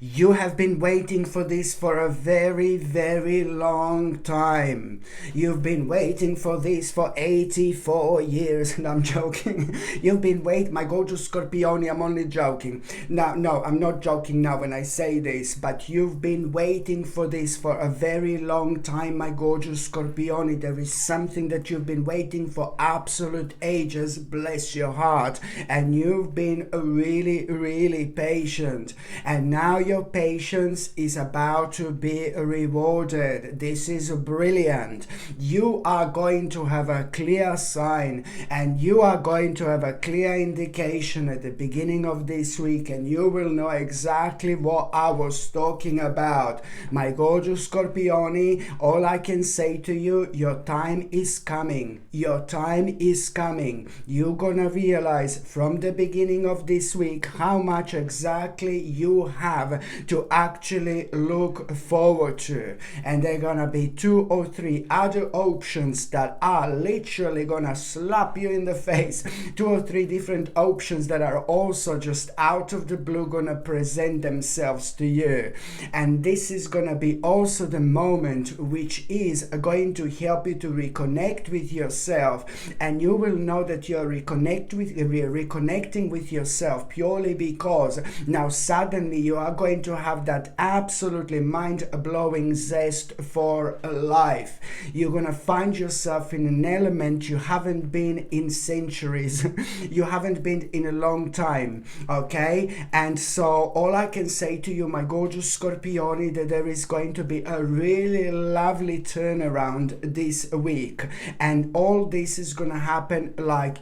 You have been waiting for this for a very, very long time. You've been waiting for this for 84 years. And I'm joking. You've been waiting, my gorgeous Scorpioni, I'm only joking. No, I'm not joking now when I say this, but you've been waiting for this for a very long time, my gorgeous Scorpioni. There is something that you've been waiting for absolute ages, bless your heart. And you've been really, really patient. And now your patience is about to be rewarded. This is brilliant. You are going to have a clear sign, and you are going to have a clear indication at the beginning of this week, and you will know exactly what I was talking about. My gorgeous Scorpioni, all I can say to you, your time is coming. Your time is coming. You're gonna realize from the beginning of this week how much exactly you have to actually look forward to. And there are gonna be 2 or 3 other options that are literally gonna slap you in the face. 2 or 3 different options that are also just out of the blue gonna present themselves to you. And this is gonna be also the moment which is going to help you to reconnect with yourself. And you will know that you're reconnecting with yourself purely because now suddenly you are going to have that absolutely mind-blowing zest for life. You're gonna find yourself in an element you haven't been in centuries. You haven't been in a long time, okay? And so all I can say to you, my gorgeous Scorpioni, that there is going to be a really lovely turnaround this week. And all this is gonna happen like,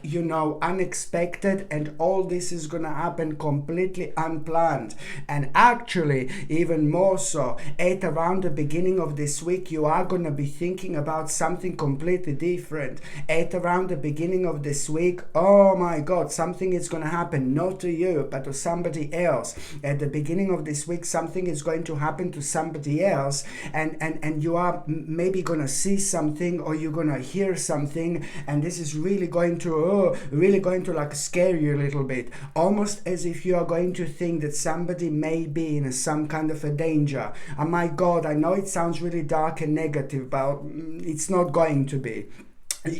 unexpected, and all this is gonna happen completely unplanned. And actually, even more so, at around the beginning of this week, you are gonna be thinking about something completely different. At around the beginning of this week, oh my God, something is gonna happen, not to you, but to somebody else. At the beginning of this week, something is going to happen to somebody else, and you are maybe gonna see something, or you're gonna hear something, and this is really going to like scare you a little bit, almost as if you are going to think that somebody may be in some kind of a danger. Oh my God, I know it sounds really dark and negative, but it's not going to be.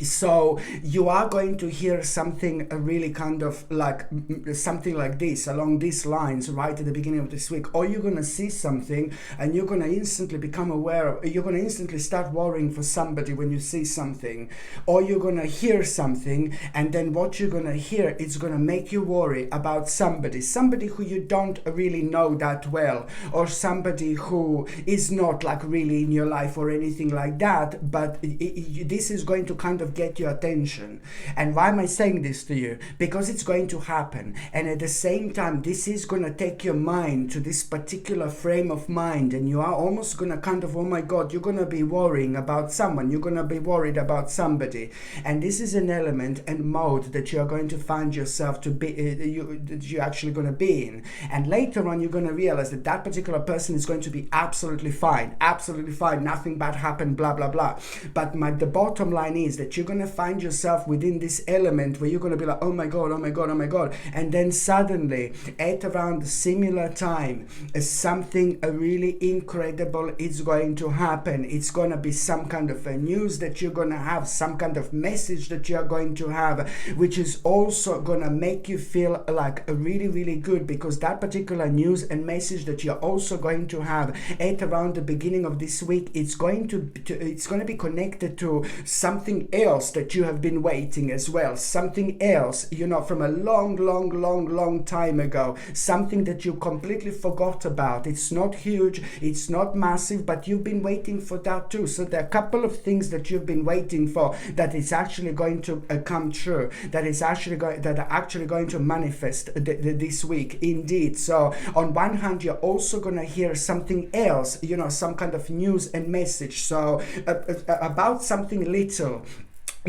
So you are going to hear something really kind of like something like this, along these lines, right at the beginning of this week. Or you're going to see something and you're going to instantly become aware, you're going to instantly start worrying for somebody when you see something. Or you're going to hear something, and then what you're going to hear is going to make you worry about somebody who you don't really know that well, or somebody who is not like really in your life or anything like that, but this is going to kind of get your attention. And why am I saying this to you? Because it's going to happen, and at the same time this is going to take your mind to this particular frame of mind, and you are almost going to kind of, oh my God, you're going to be worrying about someone, you're going to be worried about somebody. And this is an element and mode that you are going to find yourself to be that you're actually going to be in. And later on you're going to realize that that particular person is going to be absolutely fine, nothing bad happened, blah blah blah. But the bottom line is that you're going to find yourself within this element where you're going to be like, oh my God, and then suddenly at around a similar time something really incredible is going to happen. It's going to be some kind of a news that you're going to have, some kind of message that you're going to have, which is also going to make you feel like really, really good, because that particular news and message that you're also going to have at around the beginning of this week, it's going to be connected to something else that you have been waiting as well, something else, from a long time ago, something that you completely forgot about. It's not huge, it's not massive, but you've been waiting for that too. So there are a couple of things that you've been waiting for that is actually going to come true, that are actually going to manifest this week indeed. So on one hand, you're also going to hear something else, some kind of news and message, so about something little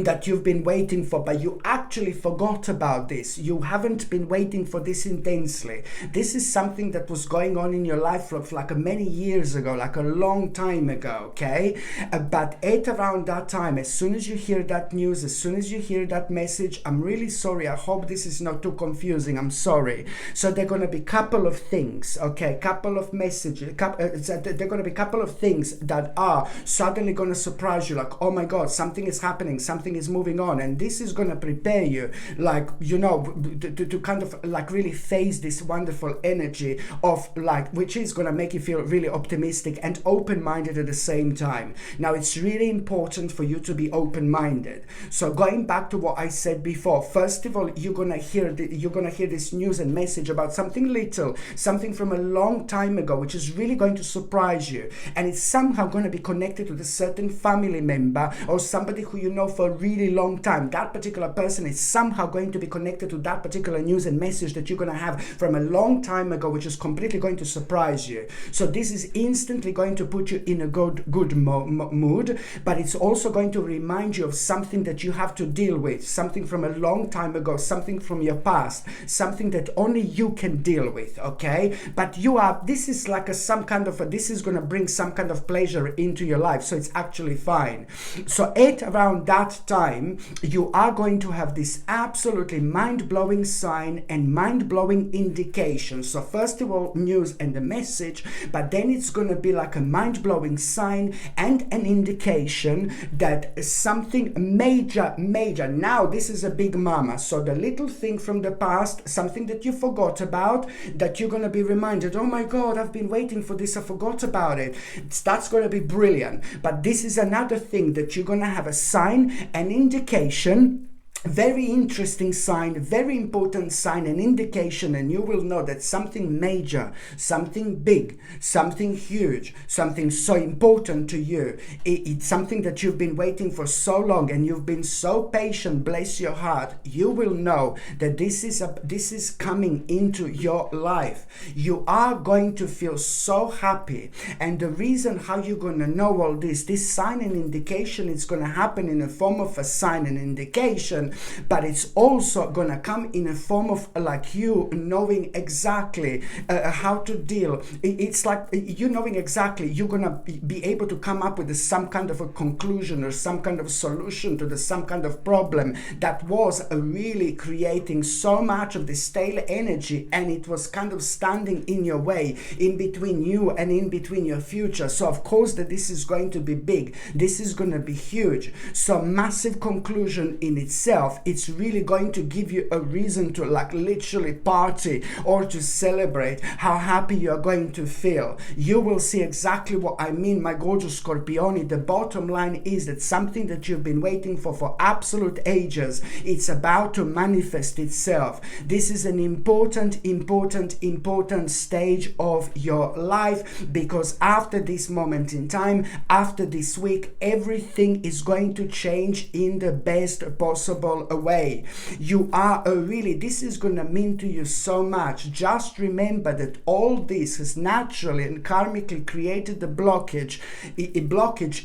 that you've been waiting for, but you actually forgot about this. You haven't been waiting for this intensely. This is something that was going on in your life for like many years ago, like a long time ago, okay? But at around that time, as soon as you hear that news, as soon as you hear that message, I'm really sorry. I hope this is not too confusing. I'm sorry. So there are going to be a couple of things, okay? Couple of messages. There are going to be a couple of things that are suddenly going to surprise you, like, oh my God, something is happening, something is moving on, and this is going to prepare you, like, you know, to kind of like really face this wonderful energy of like, which is going to make you feel really optimistic and open-minded at the same time. Now, it's really important for you to be open-minded. So going back to what I said before, first of all, you're going to hear this news and message about something little, something from a long time ago, which is really going to surprise you, and it's somehow going to be connected with a certain family member or somebody who you know for a really long time. That particular person is somehow going to be connected to that particular news and message that you're going to have from a long time ago, which is completely going to surprise you. So this is instantly going to put you in a good mood, but it's also going to remind you of something that you have to deal with, something from a long time ago, something from your past, something that only you can deal with, okay? But this is like this is going to bring some kind of pleasure into your life, so it's actually fine. So at around that time, you are going to have this absolutely mind-blowing sign and mind-blowing indication. So first of all, news and a message, but then it's going to be like a mind-blowing sign and an indication that something major, now this is a big mama. So the little thing from the past, something that you forgot about, that you're going to be reminded, oh my God, I've been waiting for this, I forgot about it. That's going to be brilliant. But this is another thing that you're going to have a sign, an indication, very interesting sign, very important sign and indication, and you will know that something major, something big, something huge, something so important to you, it's something that you've been waiting for so long and you've been so patient, bless your heart, you will know that this is coming into your life. You are going to feel so happy, and the reason how you're going to know all this sign and indication, is going to happen in the form of a sign and indication, but it's also gonna come in a form of like you knowing exactly how to deal. It's like you knowing exactly, you're gonna be able to come up with some kind of a conclusion or some kind of solution to some kind of problem that was really creating so much of this stale energy, and it was kind of standing in your way, in between you and in between your future. So of course that this is going to be big, this is going to be huge, so massive conclusion in itself. It's really going to give you a reason to like literally party or to celebrate how happy you are going to feel. You will see exactly what I mean, my gorgeous Scorpioni. The bottom line is that something that you've been waiting for absolute ages, it's about to manifest itself. This is an important stage of your life, because after this moment in time, after this week, everything is going to change in the best possible away. You are this is going to mean to you so much. Just remember that all this has naturally and karmically created the blockage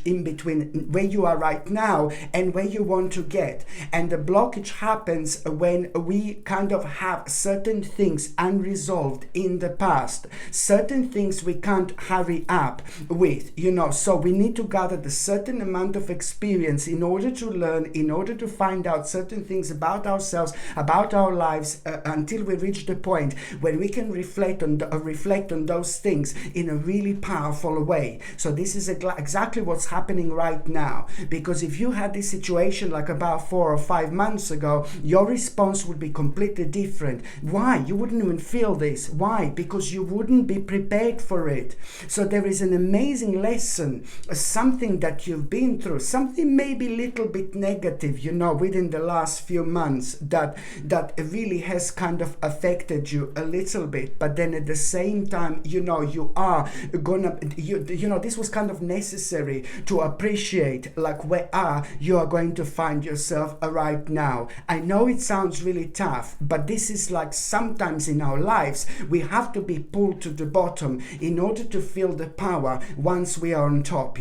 in between where you are right now and where you want to get. And the blockage happens when we kind of have certain things unresolved in the past, certain things we can't hurry up with, so we need to gather the certain amount of experience in order to learn, in order to find out certain things about ourselves, about our lives, until we reach the point where we can reflect on those things in a really powerful way. So this is exactly what's happening right now, because if you had this situation like about 4 or 5 months ago, your response would be completely different. Why? You wouldn't even feel this. Why? Because you wouldn't be prepared for it. So there is an amazing lesson, something that you've been through, something maybe a little bit negative, within the last few months that really has kind of affected you a little bit, but then at the same time, you are gonna, this was kind of necessary to appreciate like where you are going to find yourself right now. I know it sounds really tough, but this is like sometimes in our lives we have to be pulled to the bottom in order to feel the power once we are on top,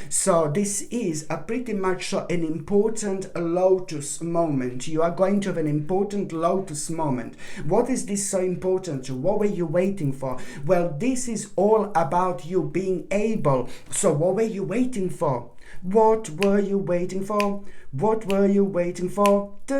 So this is a pretty much an important lotus moment. You are going to have an important lotus moment. What is this so important to? What were you waiting for? Well, this is all about you being able. So what were you waiting for? What were you waiting for? What were you waiting for? Do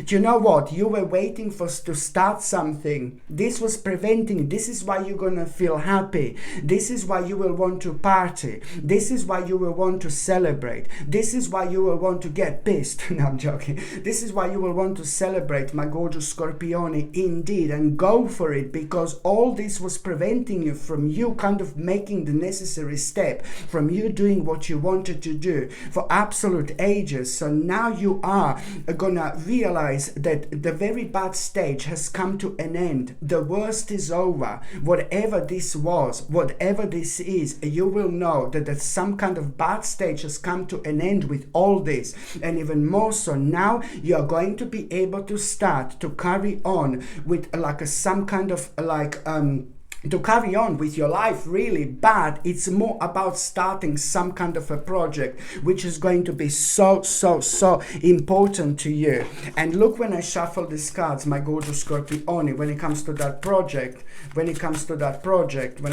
you know what? You were waiting for to start something. This was preventing. This is why you're gonna feel happy. This is why you will want to party. This is why you will want to celebrate. This is why you will want to get pissed. No, I'm joking. This is why you will want to celebrate, my gorgeous Scorpione, indeed, and go for it, because all this was preventing you from you kind of making the necessary step, from you doing what you wanted to do for absolute ages. So now you are gonna realize that the very bad stage has come to an end. The worst is over. Whatever this was, whatever this is, you will know that some kind of bad stage has come to an end with all this. And even more so, now you are going to be able to start to carry on with like some kind of like to carry on with your life, really. But it's more about starting some kind of a project which is going to be so important to you. And look, when I shuffle these cards, my gorgeous Scorpione, when it comes to that project, when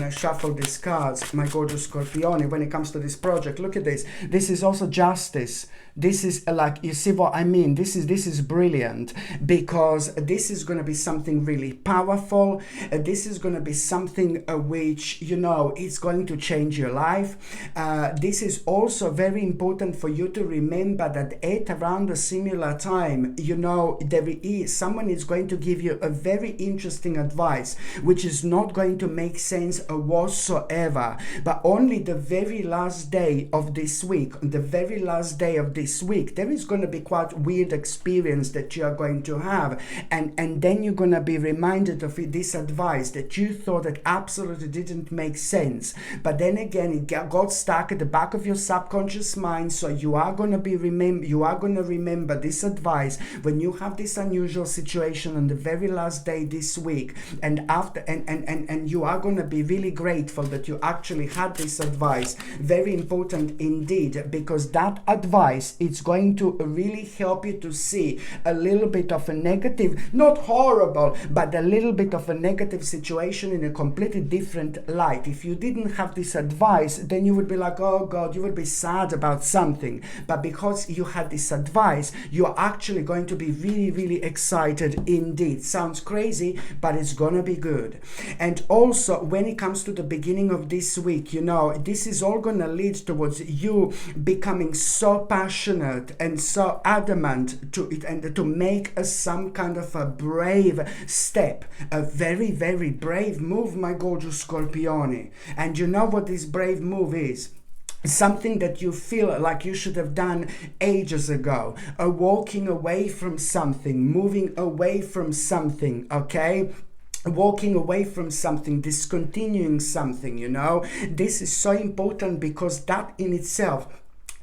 I shuffle these cards, my gorgeous Scorpione, when it comes to this project, look at this. This is also justice. This is like, you see what I mean? This is brilliant, because this is going to be something really powerful. This is going to be something which, it's going to change your life. This is also very important for you to remember that at around a similar time, someone is going to give you a very interesting advice, which is not going to make sense whatsoever. But only the very last day of this week, there is going to be quite weird experience that you are going to have, and then you're going to be reminded of this advice that you thought that absolutely didn't make sense, but then again it got stuck at the back of your subconscious mind. So you are going to remember this advice when you have this unusual situation on the very last day this week, and after and you are going to be really grateful that you actually had this advice. Very important indeed, because that advice, it's going to really help you to see a little bit of a negative, not horrible, but a little bit of a negative situation in a completely different light. If you didn't have this advice, then you would be like, oh God, you would be sad about something. But because you had this advice, you are actually going to be really excited indeed. Sounds crazy, but it's gonna be good. And also, when it comes to the beginning of this week, this is all gonna lead towards you becoming so passionate and so adamant to it, and to make some kind of a brave step, a very brave move, my gorgeous Scorpione. And you know what this brave move is? Something that you feel like you should have done ages ago, walking away from something, moving away from something, okay? Walking away from something, discontinuing something, This is so important, because that in itself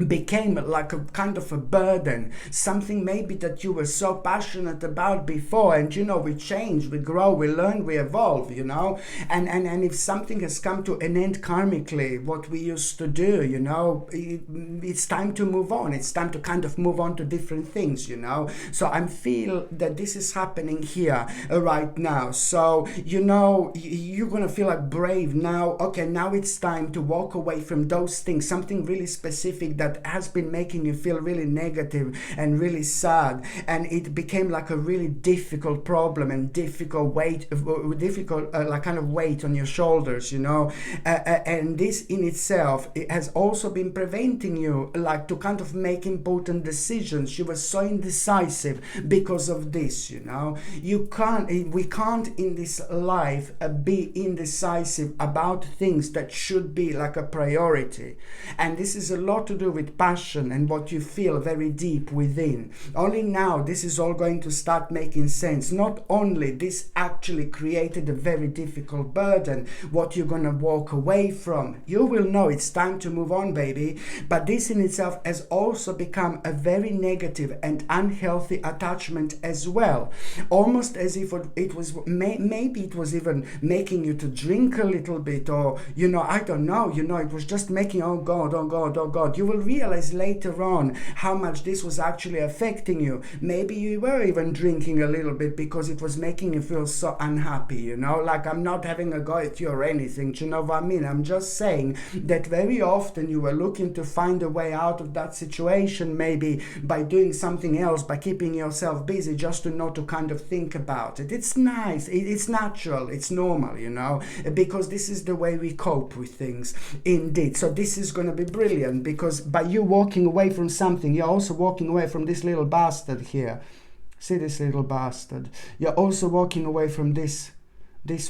became like a kind of a burden, something maybe that you were so passionate about before, and we change, we grow, we learn, we evolve, and if something has come to an end karmically, what we used to do, it's time to move on. It's time to kind of move on to different things, so I feel that this is happening here right now. So you're gonna feel like brave now. Okay, now it's time to walk away from those things, something really specific that has been making you feel really negative and really sad, and it became like a really difficult problem and difficult weight on your shoulders, and this in itself, it has also been preventing you like to kind of make important decisions. You were so indecisive because of this. We can't in this life be indecisive about things that should be like a priority, and this is a lot to do with passion and what you feel very deep within. Only now this is all going to start making sense. Not only this actually created a very difficult burden, what you're going to walk away from. You will know it's time to move on, baby. But this in itself has also become a very negative and unhealthy attachment as well. Almost as if it was, maybe it was even making you to drink a little bit, or, I don't know, it was just making, oh God, oh God, oh God. You will realize later on how much this was actually affecting you. Maybe you were even drinking a little bit because it was making you feel so unhappy, like, I'm not having a go at you or anything, do you know what I mean? I'm just saying that very often you were looking to find a way out of that situation, maybe by doing something else, by keeping yourself busy, just to not to kind of think about it. It's nice, it's natural, it's normal, because this is the way we cope with things, indeed. So this is going to be brilliant, because by you walking away from something, you're also walking away from this little bastard here. See this little bastard? You're also walking away from this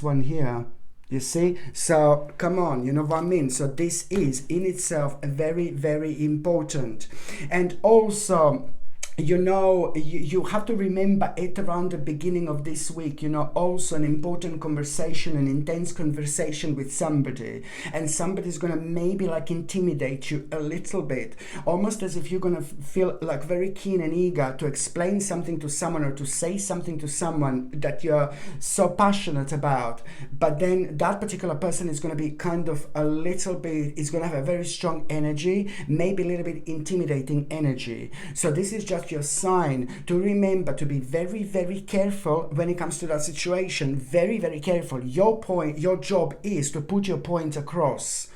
one here. You see? So come on, you know what I mean? So this is in itself a very, very important. And also, you have to remember it around the beginning of this week, also an important conversation, an intense conversation with somebody, and somebody's going to maybe like intimidate you a little bit, almost as if you're going to feel like very keen and eager to explain something to someone or to say something to someone that you're so passionate about. But then that particular person is going to be kind of a little bit, is going to have a very strong energy, maybe a little bit intimidating energy. So this is just your sign to remember to be very, very careful when it comes to that situation. Very, very careful. Your job is to put your point across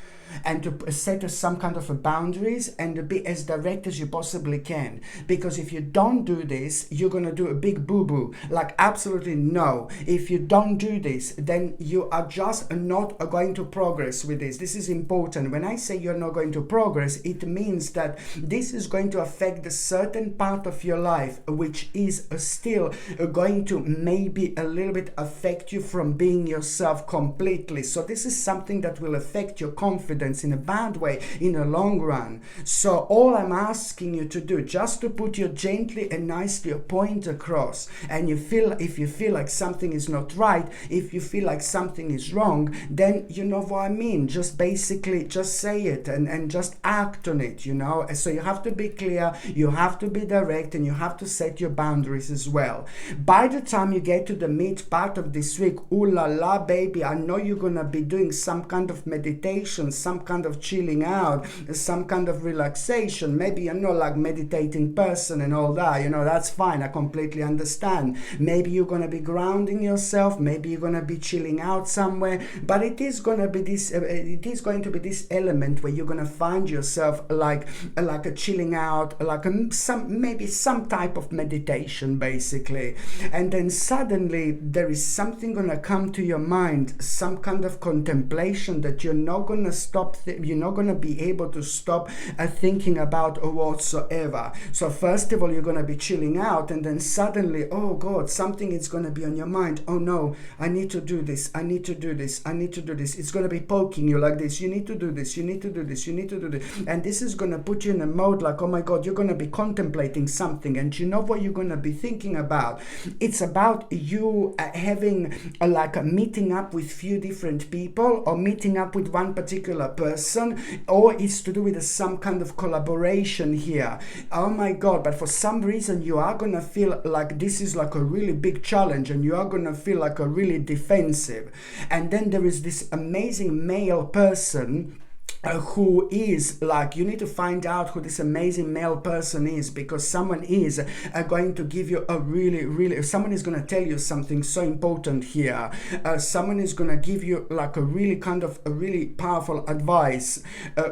and to set some kind of a boundaries and to be as direct as you possibly can. Because if you don't do this, you're going to do a big boo-boo. Like, absolutely no. If you don't do this, then you are just not going to progress with this. This is important. When I say you're not going to progress, it means that this is going to affect a certain part of your life, which is still going to maybe a little bit affect you from being yourself completely. So this is something that will affect your confidence in a bad way in the long run. So all I'm asking you to do, just to put your gently and nicely your point across, and if you feel like something is not right, if you feel like something is wrong, then you know what I mean, just basically just say it and just act on it, So you have to be clear, you have to be direct, and you have to set your boundaries as well. By the time you get to the mid part of this week, ooh la la, baby, I know you're gonna be doing some kind of meditation, some kind of chilling out, some kind of relaxation. Maybe you're not like meditating person and all that, that's fine. I completely understand. Maybe you're going to be grounding yourself. Maybe you're going to be chilling out somewhere. But it is going to be this element where you're going to find yourself like a chilling out, like some type of meditation, basically. And then suddenly there is something going to come to your mind, some kind of contemplation that you're not going to stop. You're not going to be able to stop thinking about whatsoever. So first of all, you're going to be chilling out, and then suddenly, oh God, something is going to be on your mind. Oh no, I need to do this. I need to do this. I need to do this. It's going to be poking you like this. You need to do this. You need to do this. You need to do this. And this is going to put you in a mode like, oh my God, you're going to be contemplating something. And you know what you're going to be thinking about? It's about you having like a meeting up with few different people, or meeting up with one particular person, or it's to do with some kind of collaboration here. Oh my God, but for some reason you are gonna feel like this is like a really big challenge, and you are gonna feel like a really defensive. And then there is this amazing male person who is like, you need to find out who this amazing male person is, because someone is going to give you a really someone is going to tell you something so important here. Someone is going to give you like a really powerful advice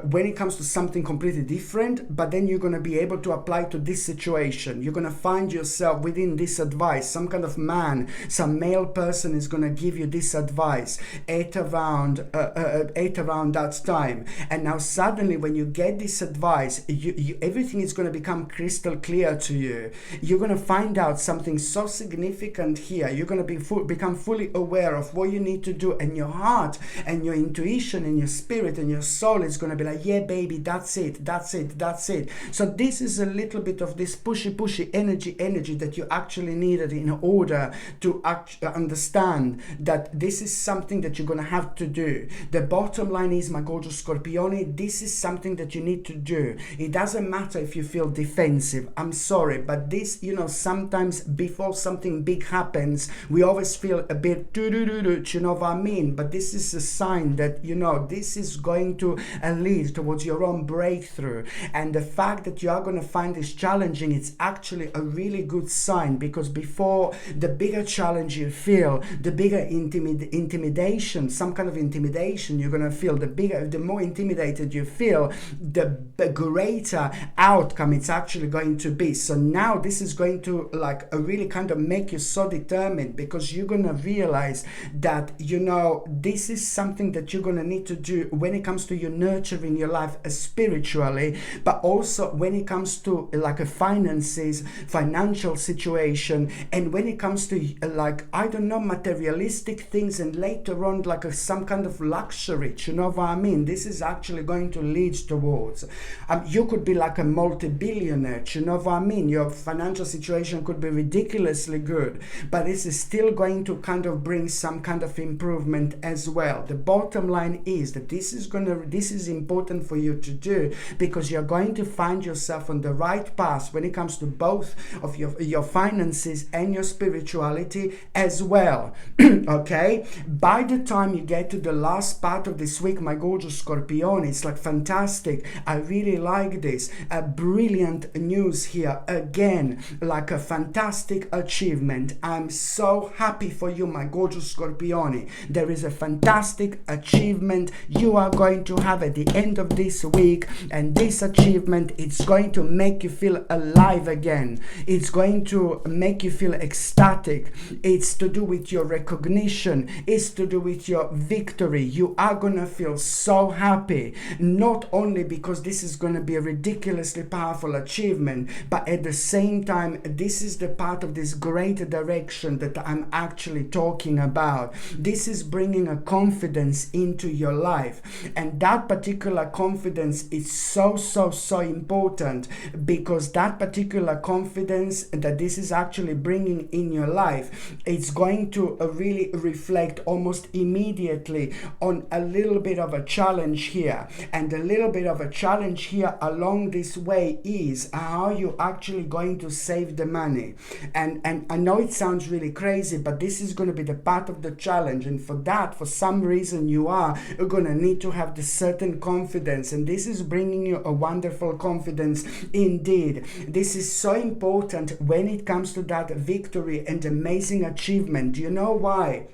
when it comes to something completely different, but then you're going to be able to apply to this situation. You're going to find yourself within this advice. Some kind of man, some male person is going to give you this advice at around that time. And now suddenly when you get this advice, everything is going to become crystal clear to you. You're going to find out something so significant here. You're going to become fully aware of what you need to do, and your heart and your intuition and your spirit and your soul is going to be like, yeah baby, that's it, that's it, that's it. So this is a little bit of this pushy energy that you actually needed in order to understand that this is something that you're going to have to do. The bottom line is, my gorgeous Scorpione, this is something that you need to do. It doesn't matter if you feel defensive. I'm sorry, but this, you know, sometimes before something big happens, we always feel a bit you know what I mean? But this is a sign that, you know, this is going to lead towards your own breakthrough. And the fact that you are going to find this challenging, it's actually a really good sign, because before, the bigger challenge you feel, the bigger intimidation, some kind of intimidation you're going to feel, the more intimidated you feel, the greater outcome it's actually going to be. So now this is going to like really kind of make you so determined, because you're going to realize that, you know, this is something that you're going to need to do when it comes to you nurturing your life spiritually, but also when it comes to like a financial situation, and when it comes to like, I don't know, materialistic things, and later on like some kind of luxury, you know what I mean? This is actually going to lead towards, you could be like a multi-billionaire, you know what I mean? Your financial situation could be ridiculously good, but this is still going to kind of bring some kind of improvement as well. The bottom line is that this is important for you to do, because you're going to find yourself on the right path when it comes to both of your finances and your spirituality as well. Okay, by the time you get to the last part of this week, my gorgeous Scorpione, it's like fantastic. I really like this. A brilliant news here again, like a fantastic achievement. I'm so happy for you, my gorgeous Scorpione. There is a fantastic achievement you are going to have at the end of this week, and this achievement, it's going to make you feel alive again. It's going to make you feel ecstatic. It's to do with your recognition. It's to do with your victory. You are gonna feel so happy, not only because this is going to be a ridiculously powerful achievement, but at the same time, this is the part of this greater direction that I'm actually talking about. This is bringing a confidence into your life, and that particular confidence is so important, because that particular confidence that this is actually bringing in your life, it's going to really reflect almost immediately on a little bit of a challenge here. And a little bit of a challenge here along this way is how you're actually going to save the money. And I know it sounds really crazy, but this is going to be the part of the challenge, and for that, for some reason, you're going to need to have this certain confidence, and this is bringing you a wonderful confidence indeed. This is so important when it comes to that victory and amazing achievement. Do you know why?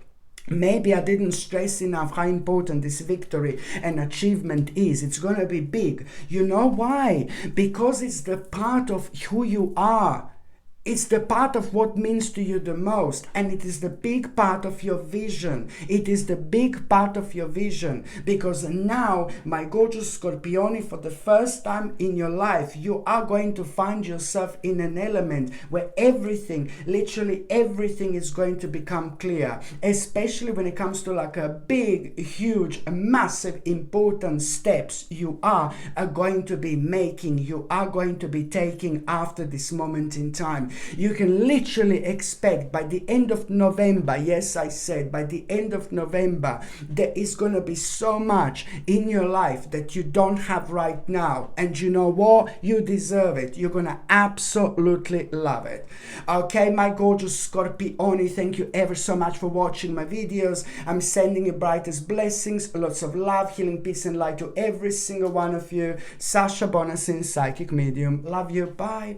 Maybe I didn't stress enough how important this victory and achievement is. It's going to be big. You know why? Because it's the part of who you are. It's the part of what means to you the most, and it is the big part of your vision. It is the big part of your vision, because now, my gorgeous Scorpione, for the first time in your life, you are going to find yourself in an element where everything, literally everything, is going to become clear, especially when it comes to like a big, huge, massive, important steps you are going to be making, you are going to be taking after this moment in time. You can literally expect by the end of November, yes, I said by the end of November, there is going to be so much in your life that you don't have right now. And you know what? You deserve it. You're going to absolutely love it. Okay, my gorgeous Scorpione, thank you ever so much for watching my videos. I'm sending you brightest blessings, lots of love, healing, peace, and light to every single one of you. Sasha Bonasin, Psychic Medium. Love you. Bye.